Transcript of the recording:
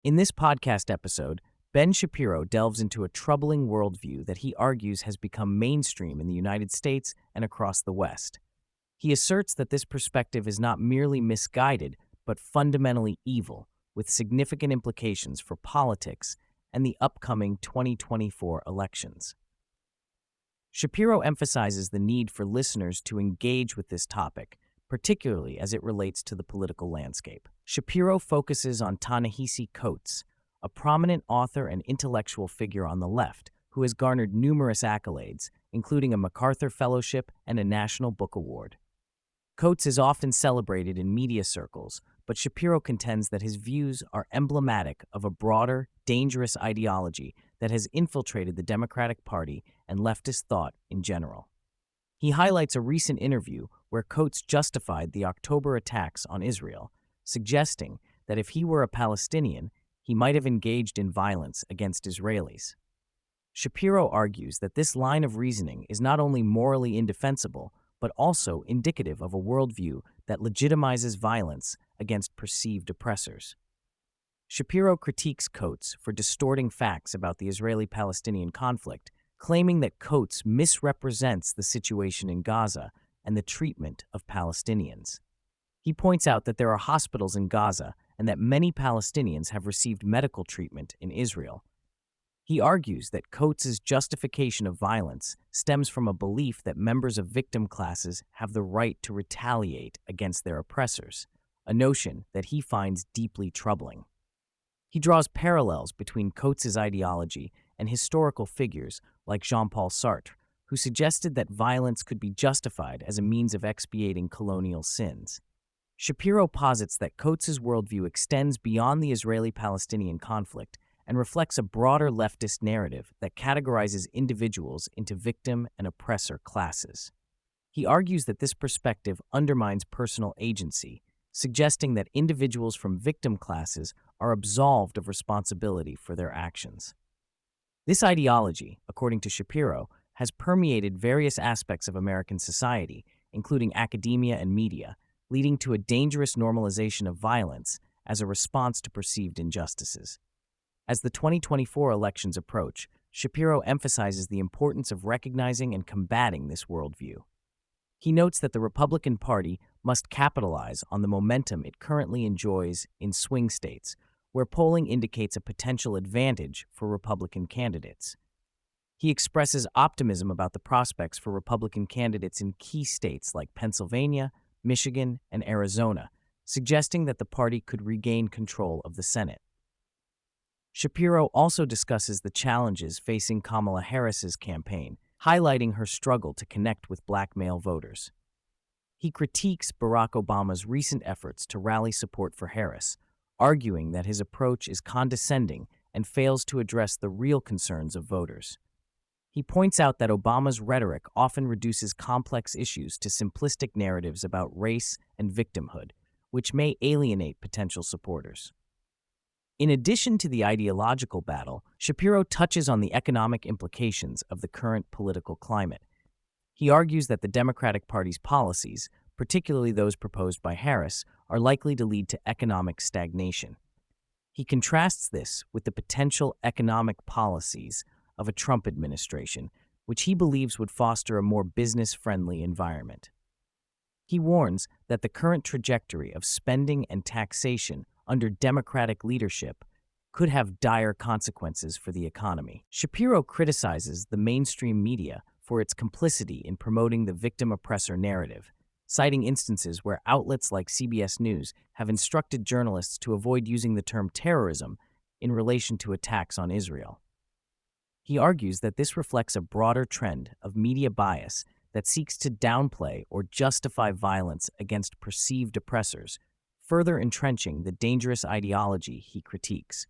In this podcast episode, Ben Shapiro delves into a troubling worldview that he argues has become mainstream in the United States and across the West. He asserts that this perspective is not merely misguided, but fundamentally evil, with significant implications for politics and the upcoming 2024 elections. Shapiro emphasizes the need for listeners to engage with this topic, particularly as it relates to the political landscape. Shapiro focuses on Ta-Nehisi Coates, a prominent author and intellectual figure on the left who has garnered numerous accolades, including a MacArthur Fellowship and a National Book Award. Coates is often celebrated in media circles, but Shapiro contends that his views are emblematic of a broader, dangerous ideology that has infiltrated the Democratic Party and leftist thought in general. He highlights a recent interview where Coates justified the October attacks on Israel, suggesting that if he were a Palestinian, he might have engaged in violence against Israelis. Shapiro argues that this line of reasoning is not only morally indefensible, but also indicative of a worldview that legitimizes violence against perceived oppressors. Shapiro critiques Coates for distorting facts about the Israeli-Palestinian conflict, claiming that Coates misrepresents the situation in Gaza and the treatment of Palestinians. He points out that there are hospitals in Gaza and that many Palestinians have received medical treatment in Israel. He argues that Coates' justification of violence stems from a belief that members of victim classes have the right to retaliate against their oppressors, a notion that he finds deeply troubling. He draws parallels between Coates' ideology and historical figures like Jean-Paul Sartre, who suggested that violence could be justified as a means of expiating colonial sins. Shapiro posits that Coates' worldview extends beyond the Israeli-Palestinian conflict and reflects a broader leftist narrative that categorizes individuals into victim and oppressor classes. He argues that this perspective undermines personal agency, suggesting that individuals from victim classes are absolved of responsibility for their actions. This ideology, according to Shapiro, has permeated various aspects of American society, including academia and media, leading to a dangerous normalization of violence as a response to perceived injustices. As the 2024 elections approach, Shapiro emphasizes the importance of recognizing and combating this worldview. He notes that the Republican Party must capitalize on the momentum it currently enjoys in swing states, where polling indicates a potential advantage for Republican candidates. He expresses optimism about the prospects for Republican candidates in key states like Pennsylvania, Michigan, and Arizona, suggesting that the party could regain control of the Senate. Shapiro also discusses the challenges facing Kamala Harris's campaign, highlighting her struggle to connect with black male voters. He critiques Barack Obama's recent efforts to rally support for Harris, arguing that his approach is condescending and fails to address the real concerns of voters. He points out that Obama's rhetoric often reduces complex issues to simplistic narratives about race and victimhood, which may alienate potential supporters. In addition to the ideological battle, Shapiro touches on the economic implications of the current political climate. He argues that the Democratic Party's policies, particularly those proposed by Harris, are likely to lead to economic stagnation. He contrasts this with the potential economic policies of a Trump administration, which he believes would foster a more business-friendly environment. He warns that the current trajectory of spending and taxation under Democratic leadership could have dire consequences for the economy. Shapiro criticizes the mainstream media for its complicity in promoting the victim-oppressor narrative, citing instances where outlets like CBS News have instructed journalists to avoid using the term terrorism in relation to attacks on Israel. He argues that this reflects a broader trend of media bias that seeks to downplay or justify violence against perceived oppressors, further entrenching the dangerous ideology he critiques.